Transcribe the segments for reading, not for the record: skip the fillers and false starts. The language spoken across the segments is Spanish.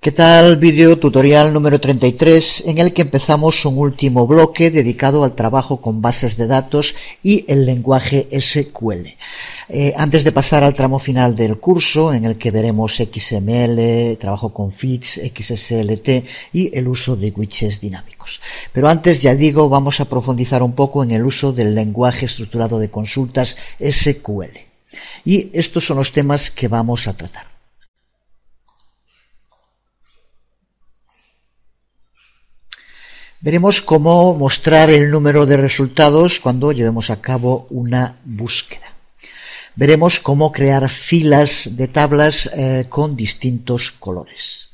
¿Qué tal? Vídeo tutorial número 33 en el que empezamos un último bloque dedicado al trabajo con bases de datos y el lenguaje SQL. Antes de pasar al tramo final del curso en el que veremos XML, trabajo con feeds, XSLT y el uso de widgets dinámicos. Pero antes, ya digo, vamos a profundizar un poco en el uso del lenguaje estructurado de consultas SQL. Y estos son los temas que vamos a tratar. Veremos cómo mostrar el número de resultados cuando llevemos a cabo una búsqueda. Veremos cómo crear filas de tablas con distintos colores.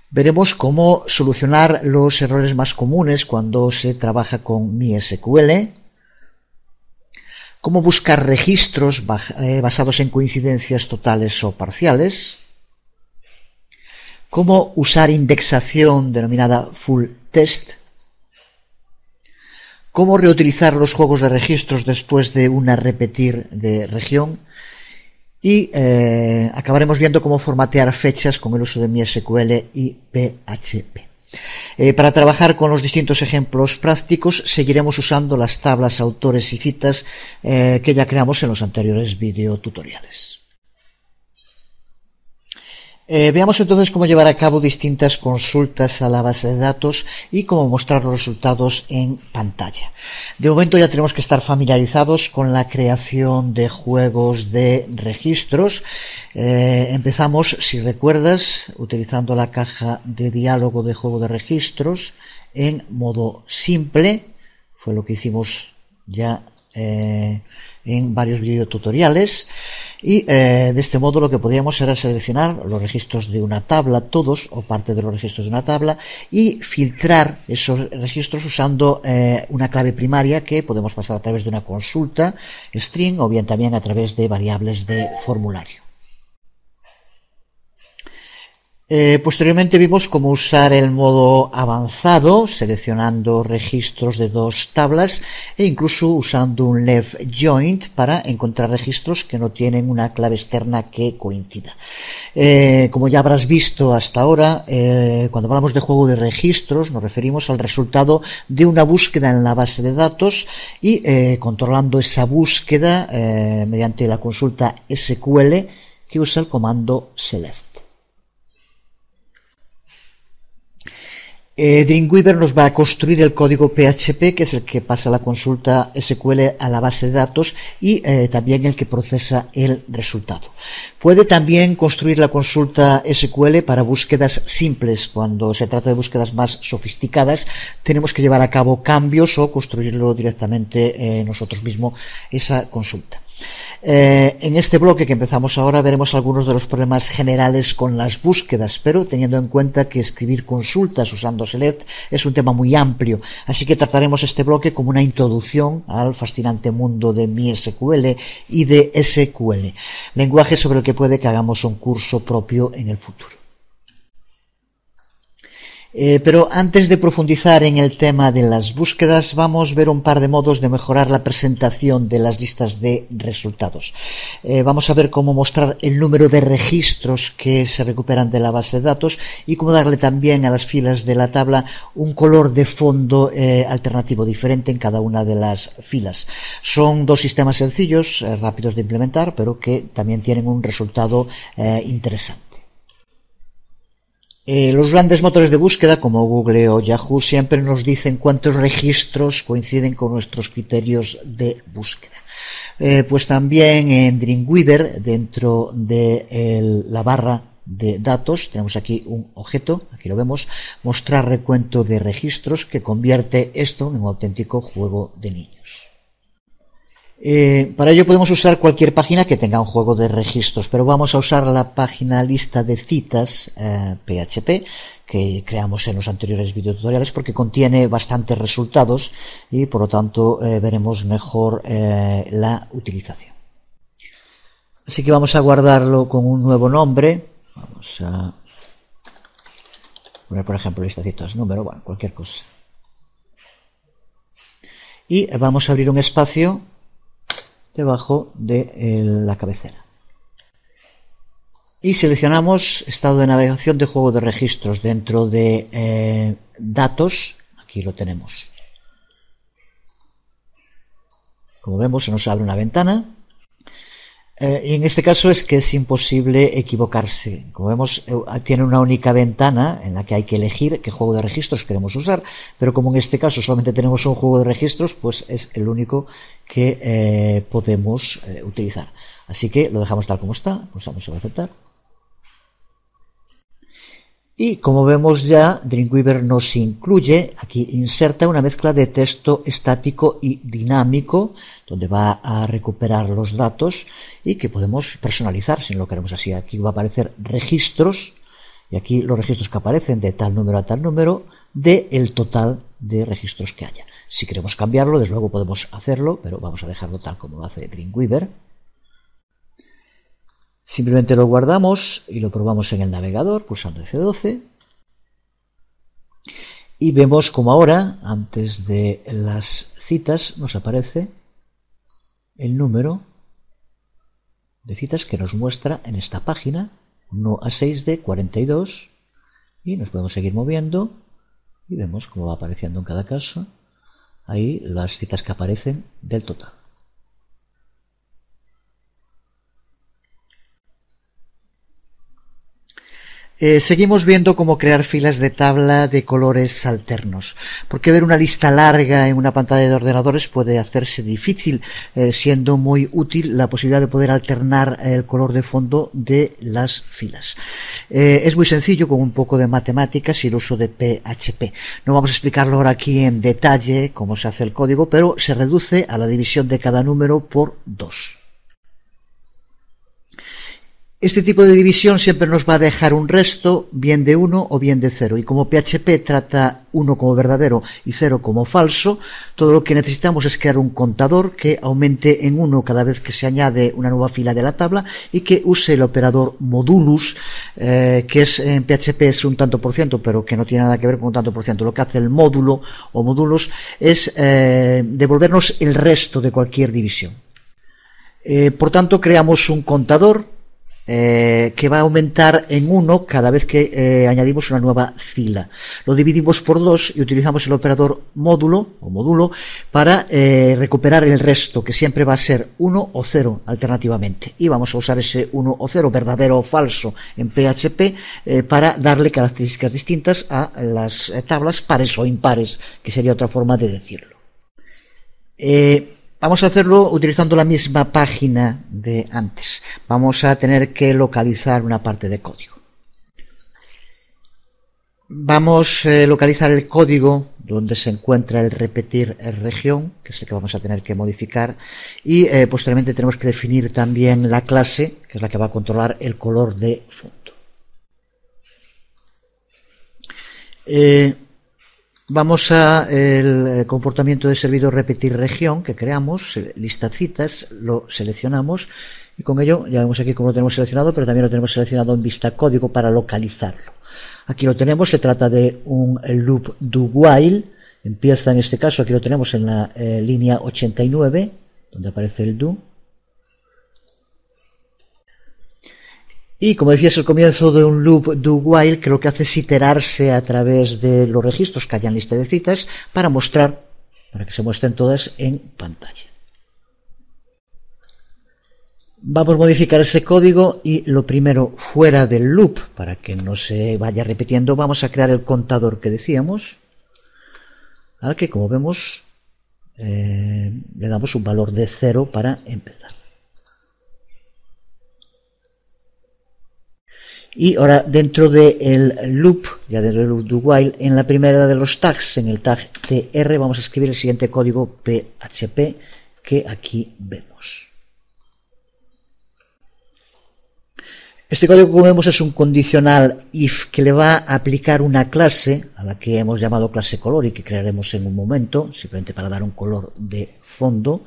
Veremos cómo solucionar los errores más comunes cuando se trabaja con MySQL. Cómo buscar registros basados en coincidencias totales o parciales. Cómo usar indexación denominada full text. Cómo reutilizar los juegos de registros después de una repetir de región. Y acabaremos viendo cómo formatear fechas con el uso de MySQL y PHP. Para trabajar con los distintos ejemplos prácticos seguiremos usando las tablas autores y citas que ya creamos en los anteriores videotutoriales. Veamos entonces cómo llevar a cabo distintas consultas a la base de datos y cómo mostrar los resultados en pantalla. De momento ya tenemos que estar familiarizados con la creación de juegos de registros. Empezamos, si recuerdas, utilizando la caja de diálogo de juego de registros en modo simple. Fue lo que hicimos ya en varios videotutoriales, y de este modo lo que podíamos era seleccionar los registros de una tabla, todos o parte de los registros de una tabla, y filtrar esos registros usando una clave primaria que podemos pasar a través de una consulta string o bien también a través de variables de formulario. Posteriormente vimos cómo usar el modo avanzado, seleccionando registros de dos tablas e incluso usando un left joint para encontrar registros que no tienen una clave externa que coincida. Como ya habrás visto hasta ahora, cuando hablamos de juego de registros nos referimos al resultado de una búsqueda en la base de datos y controlando esa búsqueda mediante la consulta SQL que usa el comando select. Dreamweaver nos va a construir el código PHP, que es el que pasa la consulta SQL a la base de datos y también el que procesa el resultado. Puede también construir la consulta SQL para búsquedas simples. Cuando se trata de búsquedas más sofisticadas, tenemos que llevar a cabo cambios o construirlo directamente nosotros mismos esa consulta. En este bloque que empezamos ahora veremos algunos de los problemas generales con las búsquedas, pero teniendo en cuenta que escribir consultas usando select es un tema muy amplio, así que trataremos este bloque como una introducción al fascinante mundo de MySQL y de SQL, lenguaje sobre el que puede que hagamos un curso propio en el futuro. Pero antes de profundizar en el tema de las búsquedas, vamos a ver un par de modos de mejorar la presentación de las listas de resultados. Vamos a ver cómo mostrar el número de registros que se recuperan de la base de datos y cómo darle también a las filas de la tabla un color de fondo alternativo diferente en cada una de las filas. Son dos sistemas sencillos, rápidos de implementar, pero que también tienen un resultado interesante. Los grandes motores de búsqueda como Google o Yahoo siempre nos dicen cuántos registros coinciden con nuestros criterios de búsqueda. Pues también en Dreamweaver, dentro de la barra de datos, tenemos aquí un objeto, aquí lo vemos, mostrar recuento de registros, que convierte esto en un auténtico juego de niños. Para ello podemos usar cualquier página que tenga un juego de registros, pero vamos a usar la página lista de citas PHP que creamos en los anteriores videotutoriales porque contiene bastantes resultados y por lo tanto veremos mejor la utilización. Así que vamos a guardarlo con un nuevo nombre. Vamos a poner por ejemplo lista de citas número, bueno, cualquier cosa. Y vamos a abrir un espacio debajo de la cabecera. y seleccionamos estado de navegación de juego de registros dentro de datos. Aquí lo tenemos. Como vemos, se nos abre una ventana. Y en este caso es que es imposible equivocarse. Como vemos, tiene una única ventana en la que hay que elegir qué juego de registros queremos usar, pero como en este caso solamente tenemos un juego de registros, pues es el único que podemos utilizar. Así que lo dejamos tal como está, pulsamos sobre aceptar. Y como vemos ya, Dreamweaver nos incluye, aquí inserta una mezcla de texto estático y dinámico, donde va a recuperar los datos y que podemos personalizar si no lo queremos así. Aquí va a aparecer registros, y aquí los registros que aparecen de tal número a tal número, de el total de registros que haya. Si queremos cambiarlo, desde luego podemos hacerlo, pero vamos a dejarlo tal como lo hace Dreamweaver. Simplemente lo guardamos y lo probamos en el navegador pulsando F12 y vemos como ahora, antes de las citas, nos aparece el número de citas que nos muestra en esta página, 1 a 6 de 42, y nos podemos seguir moviendo y vemos cómo va apareciendo en cada caso ahí las citas que aparecen del total. Seguimos viendo cómo crear filas de tabla de colores alternos, porque ver una lista larga en una pantalla de ordenadores puede hacerse difícil, siendo muy útil la posibilidad de poder alternar el color de fondo de las filas. Es muy sencillo con un poco de matemáticas y el uso de PHP. No vamos a explicarlo ahora aquí en detalle cómo se hace el código, pero se reduce a la división de cada número por 2. Este tipo de división siempre nos va a dejar un resto bien de 1 o bien de 0, y como PHP trata 1 como verdadero y 0 como falso, todo lo que necesitamos es crear un contador que aumente en 1 cada vez que se añade una nueva fila de la tabla y que use el operador modulus, que es en PHP es un tanto por ciento, pero que no tiene nada que ver con un tanto por ciento. Lo que hace el módulo o modulus es devolvernos el resto de cualquier división. Por tanto, creamos un contador que va a aumentar en 1 cada vez que añadimos una nueva fila. Lo dividimos por 2 y utilizamos el operador módulo o módulo para recuperar el resto, que siempre va a ser 1 o 0 alternativamente. Y vamos a usar ese 1 o 0, verdadero o falso, en PHP para darle características distintas a las tablas pares o impares, que sería otra forma de decirlo. Vamos a hacerlo utilizando la misma página de antes. Vamos a tener que localizar una parte de código. Vamos a localizar el código donde se encuentra el repetir región, que es el que vamos a tener que modificar, y posteriormente tenemos que definir también la clase, que es la que va a controlar el color de fondo. Vamos a el comportamiento de servidor repetir región que creamos, lista citas, lo seleccionamos y con ello ya vemos aquí cómo lo tenemos seleccionado, pero también lo tenemos seleccionado en vista código para localizarlo. Aquí lo tenemos, se trata de un loop do while, empieza en este caso, aquí lo tenemos en la línea 89, donde aparece el do. Y como decía, es el comienzo de un loop do while que lo que hace es iterarse a través de los registros que haya en lista de citas para que se muestren todas en pantalla. Vamos a modificar ese código y lo primero, fuera del loop, para que no se vaya repitiendo, vamos a crear el contador que decíamos, al que, como vemos, le damos un valor de 0 para empezar. Y ahora dentro del loop, ya dentro del loop do while, en la primera de los tags, en el tag tr, vamos a escribir el siguiente código PHP que aquí vemos. Este código, como vemos, es un condicional if que le va a aplicar una clase a la que hemos llamado clase color y que crearemos en un momento, simplemente para dar un color de fondo.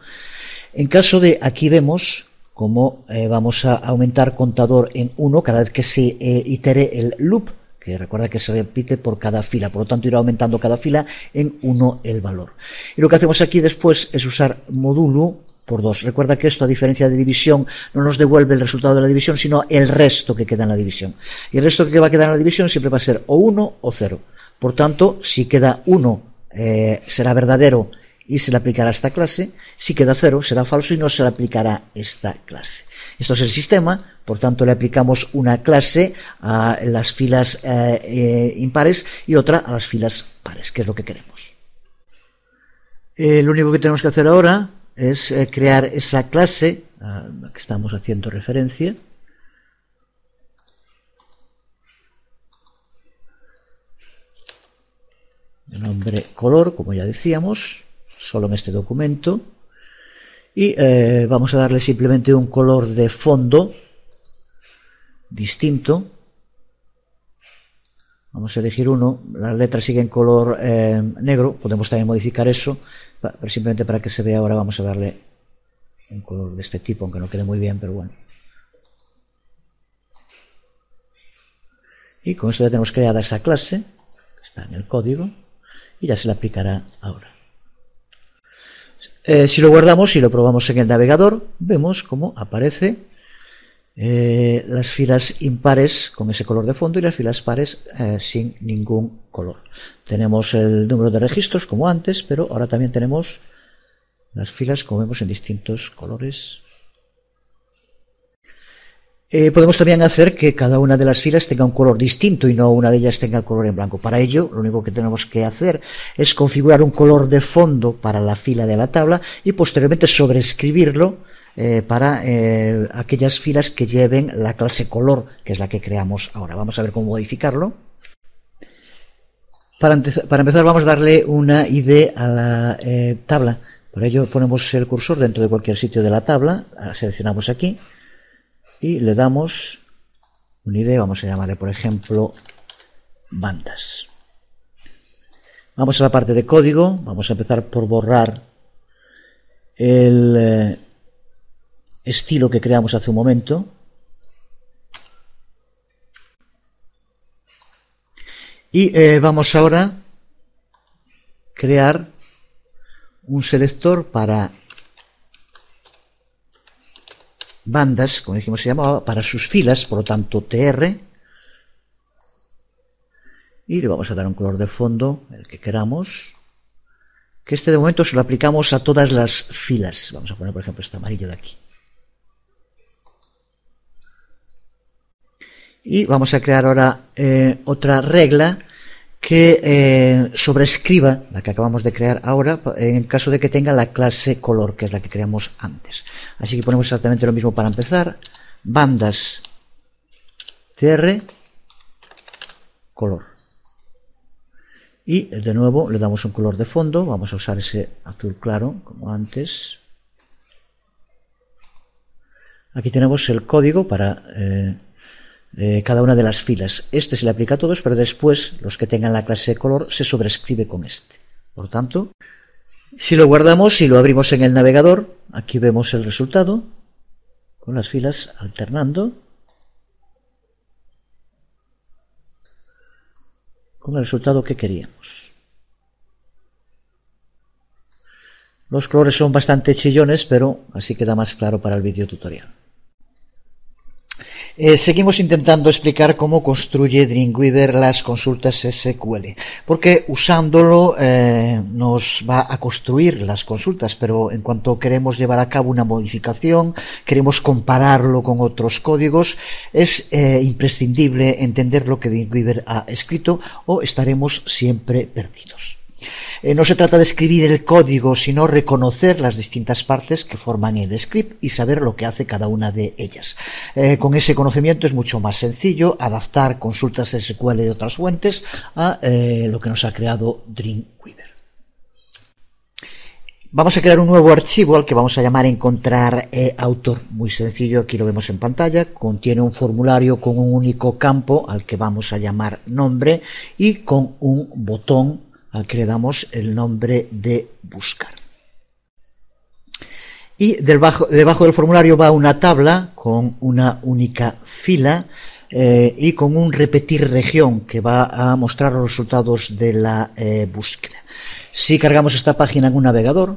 En caso de, aquí vemos cómo vamos a aumentar contador en 1 cada vez que se itere el loop, que recuerda que se repite por cada fila, por lo tanto irá aumentando cada fila en 1 el valor. Y lo que hacemos aquí después es usar modulo por 2. Recuerda que esto, a diferencia de división, no nos devuelve el resultado de la división, sino el resto que queda en la división. Y el resto que va a quedar en la división siempre va a ser o 1 o 0. Por tanto, si queda 1, será verdadero y se le aplicará esta clase. Si queda 0, será falso y no se le aplicará esta clase. Esto es el sistema, por tanto le aplicamos una clase a las filas impares y otra a las filas pares, que es lo que queremos. Lo único que tenemos que hacer ahora es crear esa clase a la que estamos haciendo referencia. De nombre color, como ya decíamos, solo en este documento. Y vamos a darle simplemente un color de fondo distinto. Vamos a elegir uno. Las letras siguen color negro. Podemos también modificar eso, pero simplemente para que se vea ahora vamos a darle un color de este tipo, aunque no quede muy bien, pero bueno. Y con esto ya tenemos creada esa clase, que está en el código, y ya se le aplicará ahora. Si lo guardamos y lo probamos en el navegador, vemos cómo aparece las filas impares con ese color de fondo y las filas pares sin ningún color. Tenemos el número de registros como antes, pero ahora también tenemos las filas, como vemos, en distintos colores. Podemos también hacer que cada una de las filas tenga un color distinto y no una de ellas tenga color en blanco. Para ello, lo único que tenemos que hacer es configurar un color de fondo para la fila de la tabla y posteriormente sobreescribirlo para aquellas filas que lleven la clase color, que es la que creamos ahora. Vamos a ver cómo modificarlo. Para empezar vamos a darle una ID a la tabla. Por ello ponemos el cursor dentro de cualquier sitio de la tabla, seleccionamos aquí y le damos un ID, vamos a llamarle por ejemplo bandas. Vamos a la parte de código, vamos a empezar por borrar el estilo que creamos hace un momento. Y vamos ahora a crear un selector para bandas, como dijimos se llamaba, para sus filas, por lo tanto TR, y le vamos a dar un color de fondo, el que queramos, que este de momento se lo aplicamos a todas las filas. Vamos a poner por ejemplo este amarillo de aquí. Y vamos a crear ahora otra regla que sobrescriba la que acabamos de crear ahora en caso de que tenga la clase color, que es la que creamos antes. Así que ponemos exactamente lo mismo para empezar. Bandas tr color. Y de nuevo le damos un color de fondo. Vamos a usar ese azul claro como antes. Aquí tenemos el código para cada una de las filas. Este se le aplica a todos, pero después los que tengan la clase de color se sobrescribe con este. Por tanto, si lo guardamos y lo abrimos en el navegador, aquí vemos el resultado con las filas alternando con el resultado que queríamos. Los colores son bastante chillones, pero así queda más claro para el vídeo tutorial. Seguimos intentando explicar cómo construye Dreamweaver las consultas SQL, porque usándolo nos va a construir las consultas, pero en cuanto queremos llevar a cabo una modificación, queremos compararlo con otros códigos, es imprescindible entender lo que Dreamweaver ha escrito o estaremos siempre perdidos. No se trata de escribir el código, sino reconocer las distintas partes que forman el script y saber lo que hace cada una de ellas. Con ese conocimiento es mucho más sencillo adaptar consultas SQL de otras fuentes a lo que nos ha creado Dreamweaver. Vamos a crear un nuevo archivo al que vamos a llamar encontrar autor. Muy sencillo, aquí lo vemos en pantalla. Contiene un formulario con un único campo al que vamos a llamar nombre y con un botón al que le damos el nombre de buscar. Y debajo del formulario va una tabla con una única fila y con un repetir región que va a mostrar los resultados de la búsqueda. Si cargamos esta página en un navegador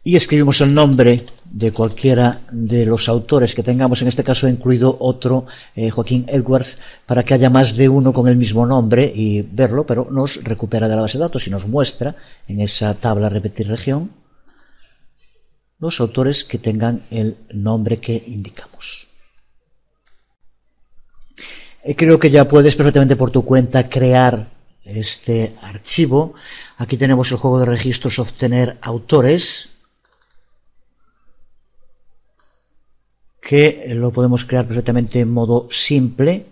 y escribimos el nombre de cualquiera de los autores que tengamos, en este caso he incluido otro, Joaquín Edwards, para que haya más de uno con el mismo nombre y verlo, pero nos recupera de la base de datos y nos muestra en esa tabla repetir región los autores que tengan el nombre que indicamos. Creo que ya puedes perfectamente por tu cuenta crear este archivo. Aquí tenemos el juego de registros, obtener autores, que lo podemos crear perfectamente en modo simple,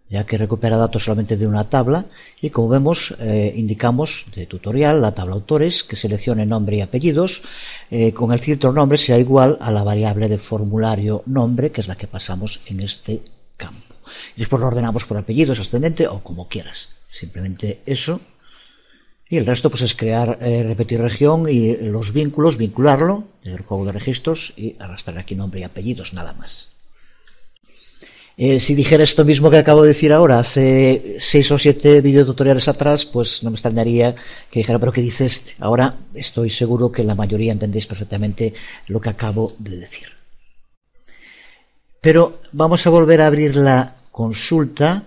ya que recupera datos solamente de una tabla, y como vemos indicamos de tutorial la tabla autores, que seleccione nombre y apellidos, con el filtro nombre sea igual a la variable de formulario nombre, que es la que pasamos en este campo. Y después lo ordenamos por apellidos, ascendente o como quieras, simplemente eso. Y el resto pues es crear, repetir región y los vínculos, vincularlo desde el juego de registros y arrastrar aquí nombre y apellidos, nada más. Si dijera esto mismo que acabo de decir ahora, hace 6 o 7 videotutoriales atrás, pues no me extrañaría que dijera, pero ¿qué dice este? Ahora estoy seguro que la mayoría entendéis perfectamente lo que acabo de decir. Pero vamos a volver a abrir la consulta,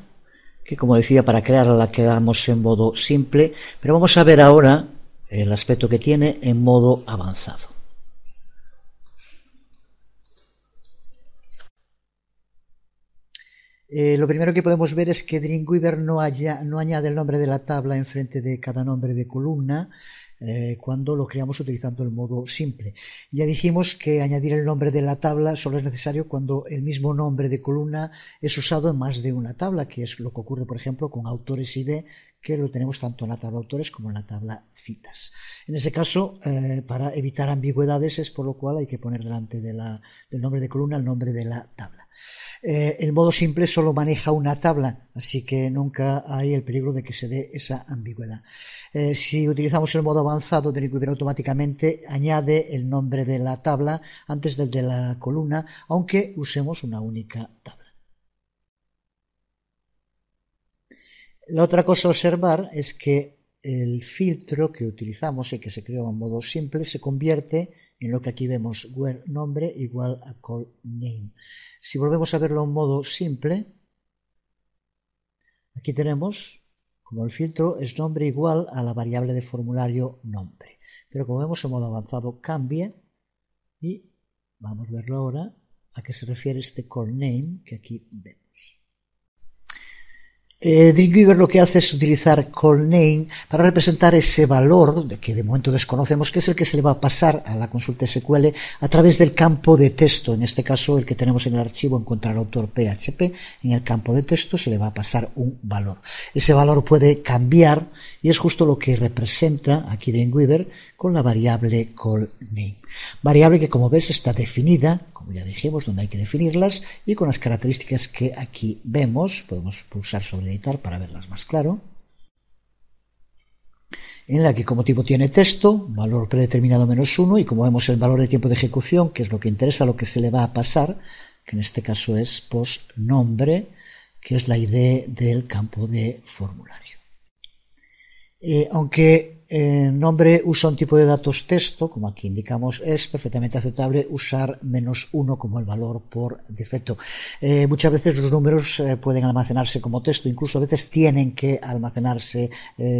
que como decía, para crearla la quedamos en modo simple, pero vamos a ver ahora el aspecto que tiene en modo avanzado. Lo primero que podemos ver es que Dreamweaver no añade el nombre de la tabla enfrente de cada nombre de columna cuando lo creamos utilizando el modo simple. Ya dijimos que añadir el nombre de la tabla solo es necesario cuando el mismo nombre de columna es usado en más de una tabla, que es lo que ocurre, por ejemplo, con autores ID, que lo tenemos tanto en la tabla autores como en la tabla citas. En ese caso, para evitar ambigüedades, es por lo cual hay que poner delante del nombre de columna el nombre de la tabla. El modo simple solo maneja una tabla, así que nunca hay el peligro de que se dé esa ambigüedad. Si utilizamos el modo avanzado, Dreamweaver automáticamente añade el nombre de la tabla antes del de la columna, aunque usemos una única tabla. La otra cosa a observar es que el filtro que utilizamos y que se creó en modo simple se convierte en lo que aquí vemos, where nombre igual a call name. Si volvemos a verlo en modo simple, aquí tenemos como el filtro es nombre igual a la variable de formulario nombre. Pero como vemos en modo avanzado cambia y vamos a verlo ahora a qué se refiere este call name que aquí vemos. Dreamweaver lo que hace es utilizar callName para representar ese valor que de momento desconocemos, que es el que se le va a pasar a la consulta SQL a través del campo de texto. En este caso, el que tenemos en el archivo encontrar autor PHP, en el campo de texto se le va a pasar un valor. Ese valor puede cambiar y es justo lo que representa aquí Dreamweaver con la variable callName. Variable que, como ves, está definida, como ya dijimos, donde hay que definirlas, y con las características que aquí vemos. Podemos pulsar sobre editar para verlas más claro. En la que como tipo tiene texto, valor predeterminado -1, y como vemos el valor de tiempo de ejecución, que es lo que interesa, lo que se le va a pasar, que en este caso es postnombre, que es la ID del campo de formulario. Aunque nombre usa un tipo de datos texto, como aquí indicamos, es perfectamente aceptable usar -1 como el valor por defecto. Muchas veces los números pueden almacenarse como texto, incluso a veces tienen que almacenarse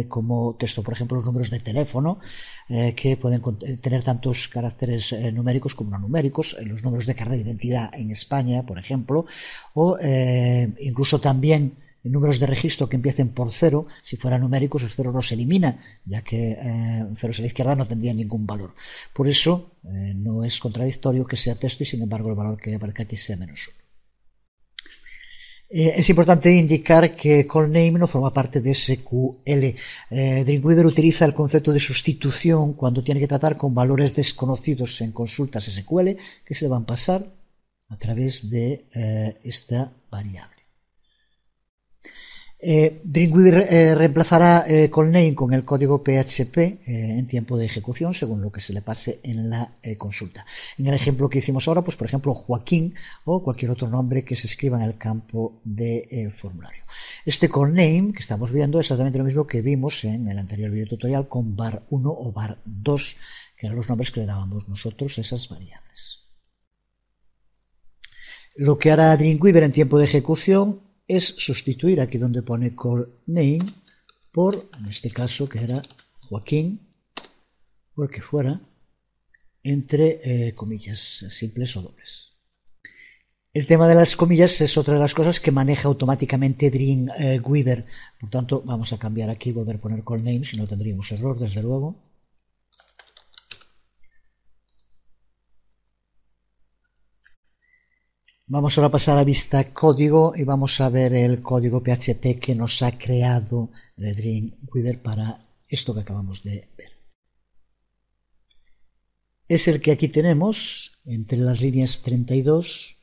como texto. Por ejemplo, los números de teléfono, que pueden tener tantos caracteres numéricos como no numéricos, los números de carnet de identidad en España, por ejemplo, o incluso también números de registro que empiecen por 0, si fueran numéricos, el 0 no se elimina, ya que ceros a la izquierda no tendría ningún valor. Por eso no es contradictorio que sea texto y sin embargo el valor que aparezca aquí sea -1. Es importante indicar que callName no forma parte de SQL. Dreamweaver utiliza el concepto de sustitución cuando tiene que tratar con valores desconocidos en consultas SQL que se van a pasar a través de esta variable. Dreamweaver reemplazará callName con el código PHP en tiempo de ejecución según lo que se le pase en la consulta. En el ejemplo que hicimos ahora, pues por ejemplo Joaquín o cualquier otro nombre que se escriba en el campo de formulario. Este callName que estamos viendo es exactamente lo mismo que vimos en el anterior video tutorial con var1 o var2, que eran los nombres que le dábamos nosotros a esas variables. Lo que hará Dreamweaver en tiempo de ejecución es sustituir aquí donde pone call name por, en este caso que era Joaquín, o el que fuera, entre comillas simples o dobles. El tema de las comillas es otra de las cosas que maneja automáticamente Dreamweaver. Por tanto, vamos a cambiar aquí, volver a poner call name, si no tendríamos error, desde luego. Vamos ahora a pasar a vista código y vamos a ver el código PHP que nos ha creado Dreamweaver para esto que acabamos de ver. Es el que aquí tenemos entre las líneas 32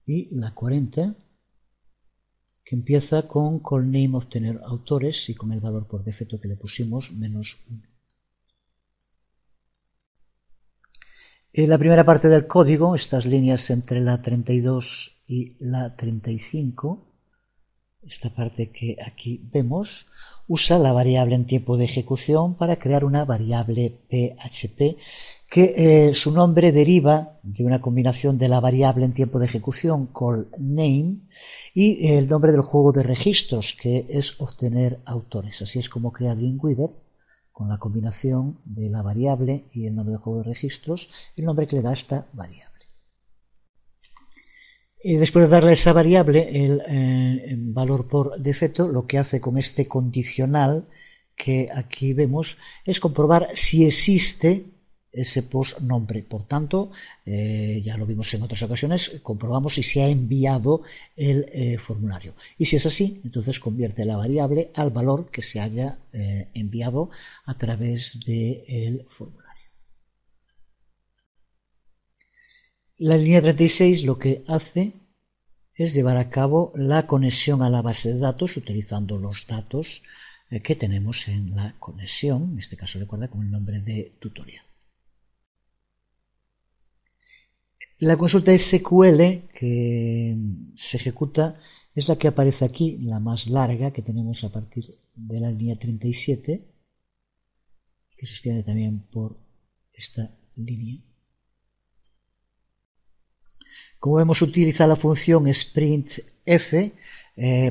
y la 40, que empieza con call name obtener autores y con el valor por defecto que le pusimos menos 1. En la primera parte del código, estas líneas entre la 32 y la 35, esta parte que aquí vemos, usa la variable en tiempo de ejecución para crear una variable PHP que su nombre deriva de una combinación de la variable en tiempo de ejecución call name y el nombre del juego de registros, que es obtener autores. Así es como crea Dreamweaver, con la combinación de la variable y el nombre del juego de registros, el nombre que le da esta variable. Y después de darle a esa variable el valor por defecto, lo que hace con este condicional que aquí vemos es comprobar si existe ese postnombre. Por tanto, ya lo vimos en otras ocasiones, comprobamos si se ha enviado el formulario. Y si es así, entonces convierte la variable al valor que se haya enviado a través del formulario. La línea 36 lo que hace es llevar a cabo la conexión a la base de datos utilizando los datos que tenemos en la conexión. En este caso recuerda con el nombre de tutorial. La consulta SQL que se ejecuta es la que aparece aquí, la más larga que tenemos a partir de la línea 37, que se extiende también por esta línea. Como vemos, utiliza la función sprintf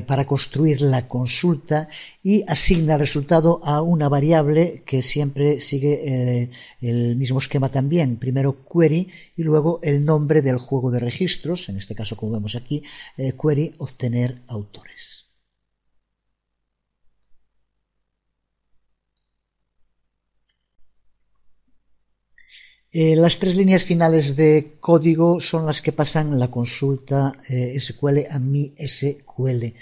para construir la consulta y asigna el resultado a una variable que siempre sigue el mismo esquema también. Primero query y luego el nombre del juego de registros, en este caso como vemos aquí, query obtener autores. Las tres líneas finales de código son las que pasan la consulta SQL a mi SQL.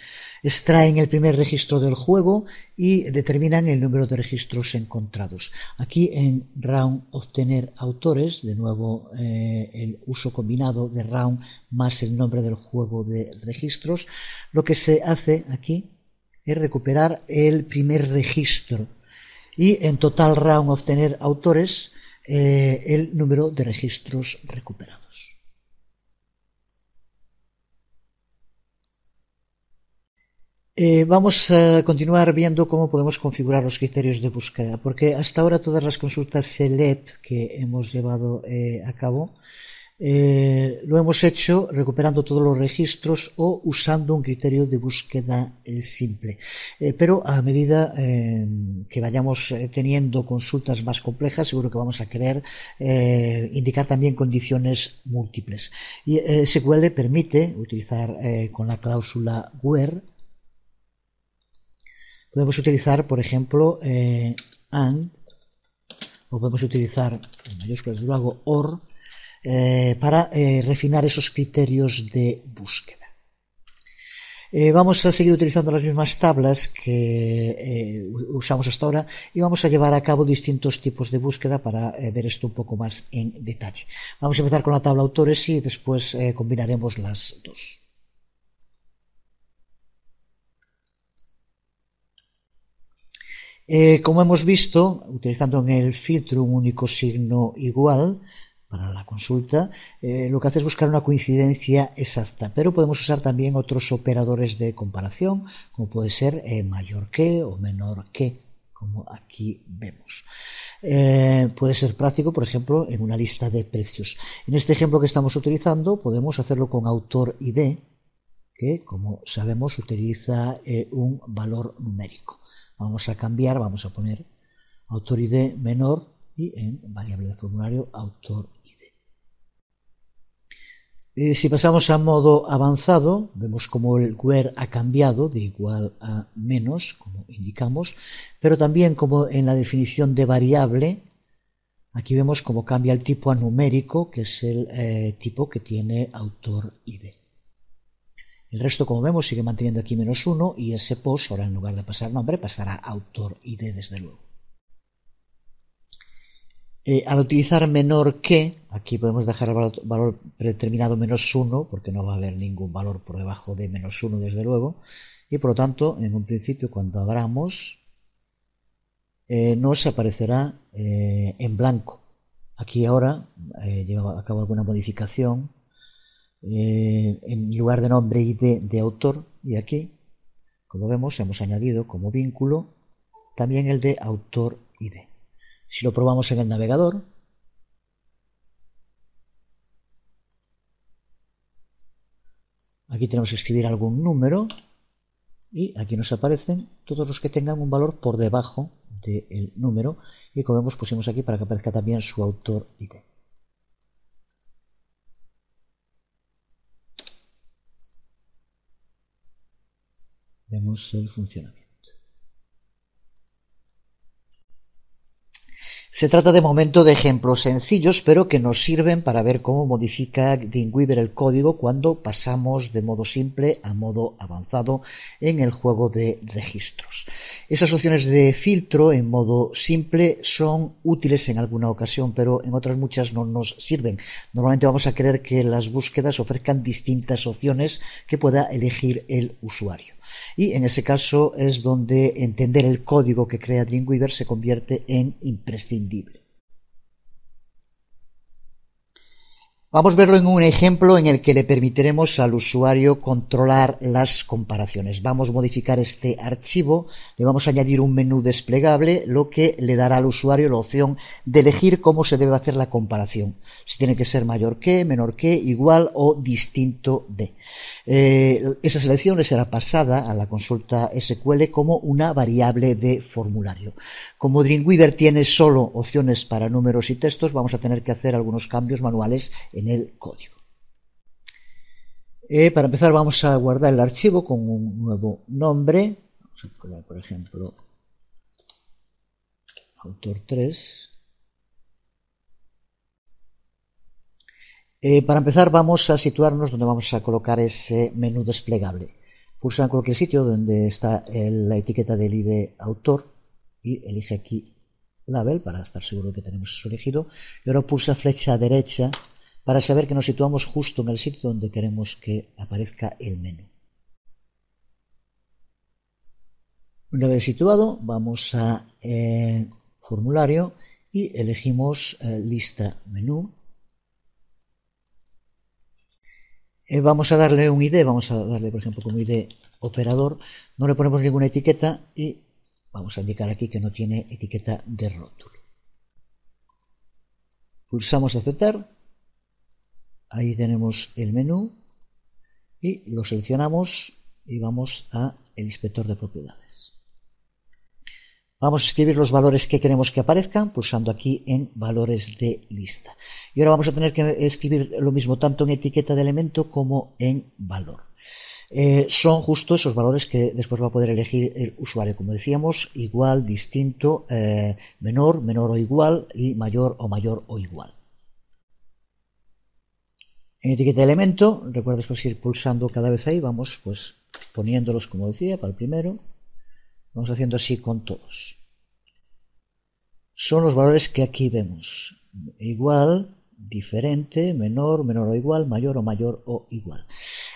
Extraen el primer registro del juego y determinan el número de registros encontrados. Aquí en round obtener autores, de nuevo el uso combinado de round más el nombre del juego de registros, lo que se hace aquí es recuperar el primer registro y en total round obtener autores el número de registros recuperados. Vamos a continuar viendo cómo podemos configurar los criterios de búsqueda, porque hasta ahora todas las consultas select que hemos llevado a cabo lo hemos hecho recuperando todos los registros o usando un criterio de búsqueda simple. Pero a medida que vayamos teniendo consultas más complejas, seguro que vamos a querer indicar también condiciones múltiples. Y SQL permite utilizar con la cláusula where, podemos utilizar, por ejemplo, and, o podemos utilizar en mayúsculas, luego or, para refinar esos criterios de búsqueda. Vamos a seguir utilizando las mismas tablas que usamos hasta ahora y vamos a llevar a cabo distintos tipos de búsqueda para ver esto un poco más en detalle. Vamos a empezar con la tabla autores y después combinaremos las dos. Como hemos visto, utilizando en el filtro un único signo igual para la consulta, lo que hace es buscar una coincidencia exacta, pero podemos usar también otros operadores de comparación, como puede ser mayor que o menor que, como aquí vemos. Puede ser práctico, por ejemplo, en una lista de precios. En este ejemplo que estamos utilizando podemos hacerlo con autor ID, que como sabemos utiliza un valor numérico. Vamos a cambiar, vamos a poner autor ID menor y en variable de formulario autor ID. Si pasamos a modo avanzado, vemos como el where ha cambiado de igual a menos, como indicamos, pero también como en la definición de variable, aquí vemos cómo cambia el tipo a numérico, que es el tipo que tiene autor ID. El resto, como vemos, sigue manteniendo aquí -1 y ese post, ahora en lugar de pasar nombre, pasará autor ID desde luego. Al utilizar menor que, aquí podemos dejar el valor predeterminado -1, porque no va a haber ningún valor por debajo de -1 desde luego, y por lo tanto, en un principio, cuando abramos, nos aparecerá en blanco. Aquí ahora lleva a cabo alguna modificación en lugar de nombre ID de autor, y aquí, como vemos, hemos añadido como vínculo también el de autor ID. Si lo probamos en el navegador, aquí tenemos que escribir algún número y aquí nos aparecen todos los que tengan un valor por debajo del número, y como vemos pusimos aquí para que aparezca también su autor ID. Vemos el funcionamiento. Se trata de momento de ejemplos sencillos, pero que nos sirven para ver cómo modifica Dreamweaver el código cuando pasamos de modo simple a modo avanzado en el juego de registros. Esas opciones de filtro en modo simple son útiles en alguna ocasión, pero en otras muchas no nos sirven. Normalmente vamos a querer que las búsquedas ofrezcan distintas opciones que pueda elegir el usuario. Y en ese caso es donde entender el código que crea Dreamweaver se convierte en imprescindible. Vamos a verlo en un ejemplo en el que le permitiremos al usuario controlar las comparaciones. Vamos a modificar este archivo, le vamos a añadir un menú desplegable, lo que le dará al usuario la opción de elegir cómo se debe hacer la comparación. Si tiene que ser mayor que, menor que, igual o distinto de. Esa selección le será pasada a la consulta SQL como una variable de formulario. Como Dreamweaver tiene solo opciones para números y textos, vamos a tener que hacer algunos cambios manuales en el código. Para empezar vamos a guardar el archivo con un nuevo nombre. Vamos a poner, por ejemplo, autor 3. Para empezar vamos a situarnos donde vamos a colocar ese menú desplegable. Pulsa en cualquier sitio donde está la etiqueta del ID autor y elige aquí label para estar seguro que tenemos eso elegido, y ahora pulsa flecha derecha para saber que nos situamos justo en el sitio donde queremos que aparezca el menú. Una vez situado, vamos a formulario y elegimos lista menú. Vamos a darle un ID, vamos a darle por ejemplo como ID operador, no le ponemos ninguna etiqueta y vamos a indicar aquí que no tiene etiqueta de rótulo. Pulsamos aceptar, ahí tenemos el menú y lo seleccionamos y vamos a el inspector de propiedades. Vamos a escribir los valores que queremos que aparezcan pulsando aquí en valores de lista. Y ahora vamos a tener que escribir lo mismo tanto en etiqueta de elemento como en valor. Son justo esos valores que después va a poder elegir el usuario, como decíamos, igual, distinto, menor, menor o igual y mayor o igual. En etiqueta de elemento, recuerda después ir pulsando cada vez ahí, vamos pues poniéndolos como decía para el primero. Vamos haciendo así con todos. Son los valores que aquí vemos. Igual, diferente, menor, menor o igual, mayor o igual.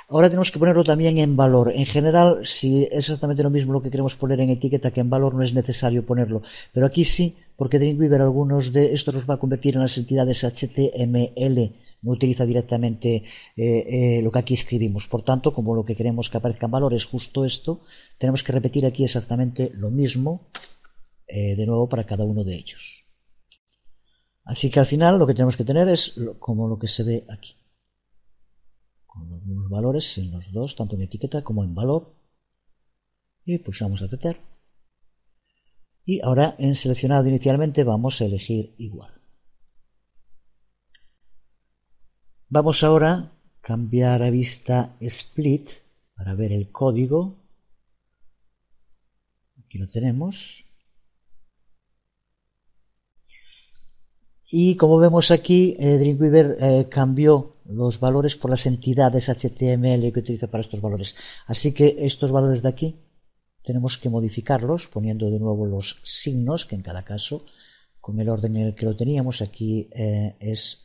Ahora tenemos que ponerlo también en valor. En general, si es exactamente lo mismo lo que queremos poner en etiqueta que en valor, no es necesario ponerlo. Pero aquí sí, porque Dreamweaver algunos de estos los va a convertir en las entidades HTML. No utiliza directamente lo que aquí escribimos. Por tanto, como lo que queremos que aparezca en valor es justo esto, tenemos que repetir aquí exactamente lo mismo de nuevo para cada uno de ellos. Así que al final lo que tenemos que tener es como lo que se ve aquí, con los mismos valores en los dos, tanto en etiqueta como en valor, y pulsamos aceptar. Y ahora en seleccionado inicialmente vamos a elegir igual. Vamos ahora a cambiar a vista split para ver el código. Aquí lo tenemos. Y como vemos aquí, Dreamweaver cambió los valores por las entidades HTML que utiliza para estos valores. Así que estos valores de aquí tenemos que modificarlos poniendo de nuevo los signos, que en cada caso, con el orden en el que lo teníamos, aquí es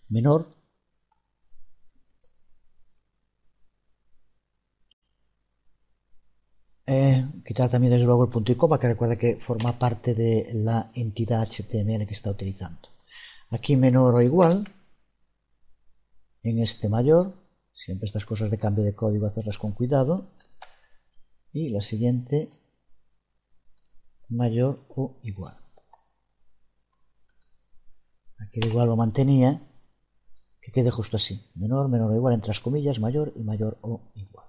menor. Quitar también desde luego el punto y coma, que recuerda que forma parte de la entidad HTML que está utilizando. Aquí menor o igual, en este mayor, siempre estas cosas de cambio de código hacerlas con cuidado, y la siguiente mayor o igual. Aquí el igual lo mantenía, que quede justo así, menor, menor o igual entre las comillas, mayor y mayor o igual.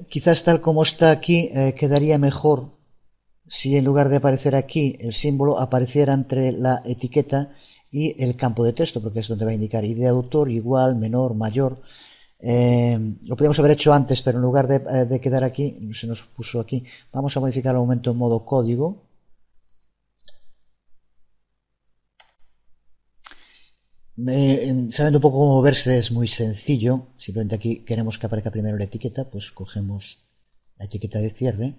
Quizás tal como está aquí quedaría mejor si en lugar de aparecer aquí el símbolo apareciera entre la etiqueta y el campo de texto, porque es donde va a indicar ID de autor, igual, menor, mayor. Lo podríamos haber hecho antes, pero en lugar de quedar aquí, se nos puso aquí. Vamos a modificar el momento en modo código. Sabiendo un poco cómo moverse es muy sencillo. Simplemente aquí queremos que aparezca primero la etiqueta, pues cogemos la etiqueta de cierre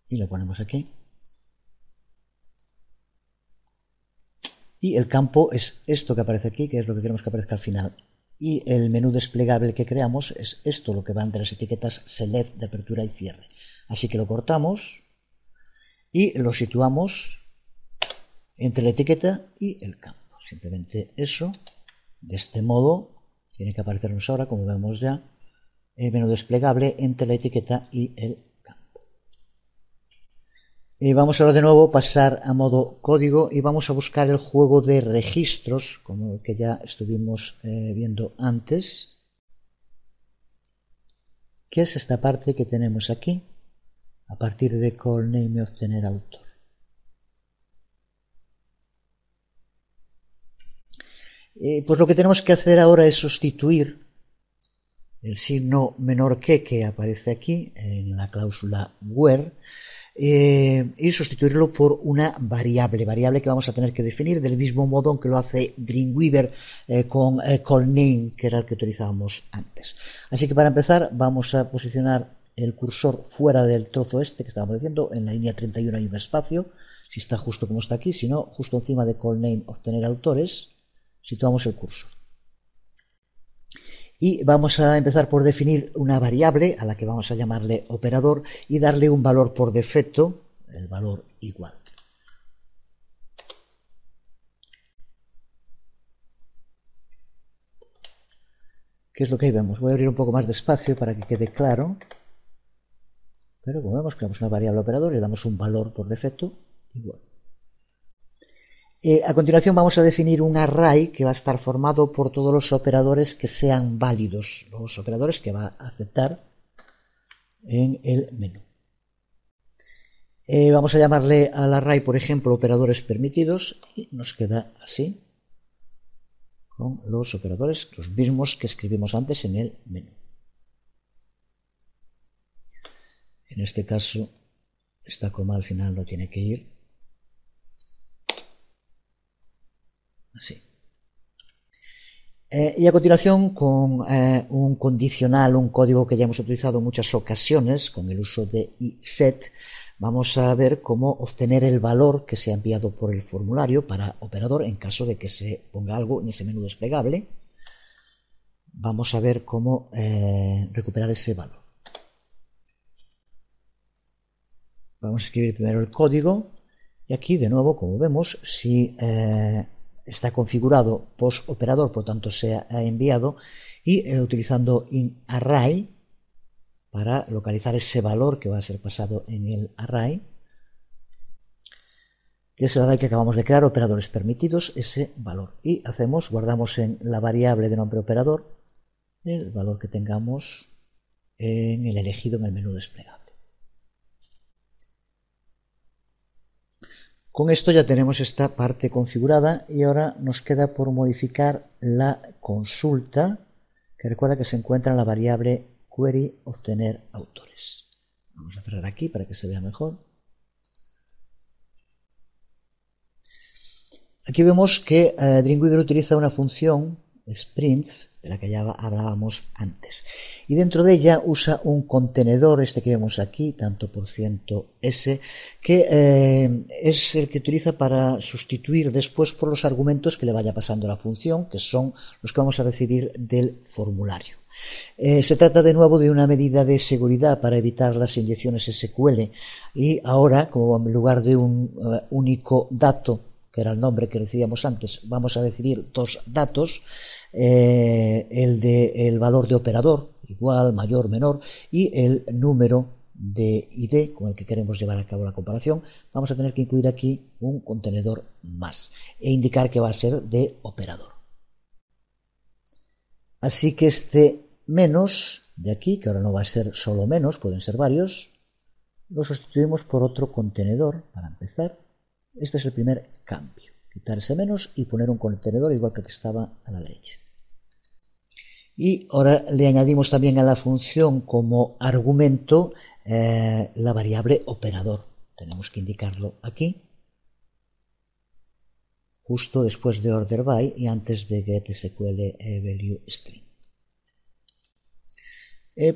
y lo ponemos aquí. Y el campo es esto que aparece aquí, que es lo que queremos que aparezca al final. Y el menú desplegable que creamos es esto, lo que va entre las etiquetas select de apertura y cierre. Así que lo cortamos y lo situamos entre la etiqueta y el campo. Simplemente eso. De este modo tiene que aparecernos ahora, como vemos ya, el menú desplegable entre la etiqueta y el campo. Y vamos ahora de nuevo a pasar a modo código y vamos a buscar el juego de registros, como el que ya estuvimos viendo antes, que es esta parte que tenemos aquí, a partir de call name y obtener autor. Pues lo que tenemos que hacer ahora es sustituir el signo menor que aparece aquí en la cláusula where y sustituirlo por una variable que vamos a tener que definir del mismo modo en que lo hace Dreamweaver con callName, que era el que utilizábamos antes. Así que para empezar vamos a posicionar el cursor fuera del trozo este que estábamos diciendo. En la línea 31 hay un espacio, si está justo como está aquí, si no, justo encima de callName obtener autores situamos el cursor. Y vamos a empezar por definir una variable a la que vamos a llamarle operador y darle un valor por defecto, el valor igual. ¿Qué es lo que ahí vemos? Voy a abrir un poco más despacio para que quede claro. Pero como vemos, creamos una variable operador y le damos un valor por defecto igual. A continuación vamos a definir un array que va a estar formado por todos los operadores que sean válidos, los operadores que va a aceptar en el menú. Vamos a llamarle al array, por ejemplo, operadores permitidos y nos queda así, con los operadores, los mismos que escribimos antes en el menú. En este caso, esta coma al final no tiene que ir. Así. Y a continuación, con un condicional, un código que ya hemos utilizado en muchas ocasiones, con el uso de iSet, vamos a ver cómo obtener el valor que se ha enviado por el formulario para operador en caso de que se ponga algo en ese menú desplegable. Vamos a ver cómo recuperar ese valor. Vamos a escribir primero el código y aquí de nuevo, como vemos, si está configurado post operador, por tanto se ha enviado, y utilizando inArray para localizar ese valor que va a ser pasado en el array, que es el array que acabamos de crear, operadores permitidos, ese valor. Y guardamos en la variable de nombre operador el valor que tengamos en el elegido en el menú desplegable. Con esto ya tenemos esta parte configurada y ahora nos queda por modificar la consulta, que recuerda que se encuentra en la variable query obtener autores. Vamos a cerrar aquí para que se vea mejor. Aquí vemos que Dreamweaver utiliza una función sprint, de la que ya hablábamos antes, y dentro de ella usa un contenedor, este que vemos aquí, tanto por %s, que es el que utiliza para sustituir después por los argumentos que le vaya pasando la función, que son los que vamos a recibir del formulario. Se trata de nuevo de una medida de seguridad para evitar las inyecciones SQL, y ahora, como en lugar de un único dato, que era el nombre que recibíamos antes, vamos a recibir dos datos, el valor de operador, igual, mayor, menor, y el número de ID con el que queremos llevar a cabo la comparación. Vamos a tener que incluir aquí un contenedor más e indicar que va a ser de operador. Así que este menos de aquí, que ahora no va a ser solo menos, pueden ser varios, lo sustituimos por otro contenedor para empezar. Este es el primer cambio, quitar ese menos y poner un contenedor igual que el que estaba a la derecha. Y ahora le añadimos también a la función como argumento la variable operador. Tenemos que indicarlo aquí, justo después de order by y antes de get SQL value string.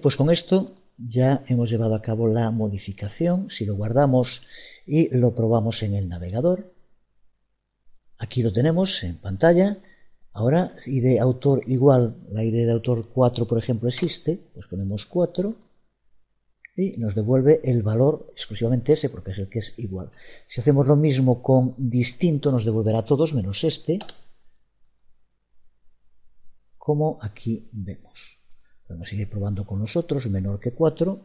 Pues con esto ya hemos llevado a cabo la modificación. Si lo guardamos y lo probamos en el navegador, aquí lo tenemos en pantalla. Ahora ID autor igual, la ID de autor 4 por ejemplo existe, pues ponemos 4 y nos devuelve el valor exclusivamente ese porque es el que es igual. Si hacemos lo mismo con distinto nos devolverá todos menos este, como aquí vemos. Podemos seguir probando con los otros, menor que 4,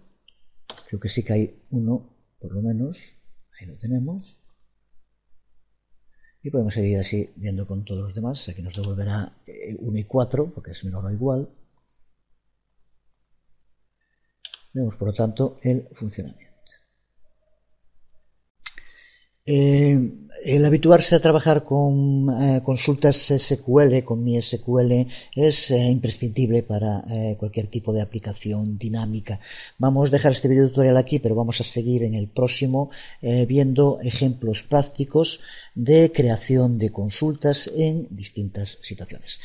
creo que sí que hay uno por lo menos, ahí lo tenemos. Y podemos seguir así viendo con todos los demás. Aquí nos devolverá 1 y 4 porque es menor o igual. Vemos por lo tanto el funcionamiento. El habituarse a trabajar con consultas SQL, con MySQL, es imprescindible para cualquier tipo de aplicación dinámica. Vamos a dejar este video tutorial aquí, pero vamos a seguir en el próximo viendo ejemplos prácticos de creación de consultas en distintas situaciones.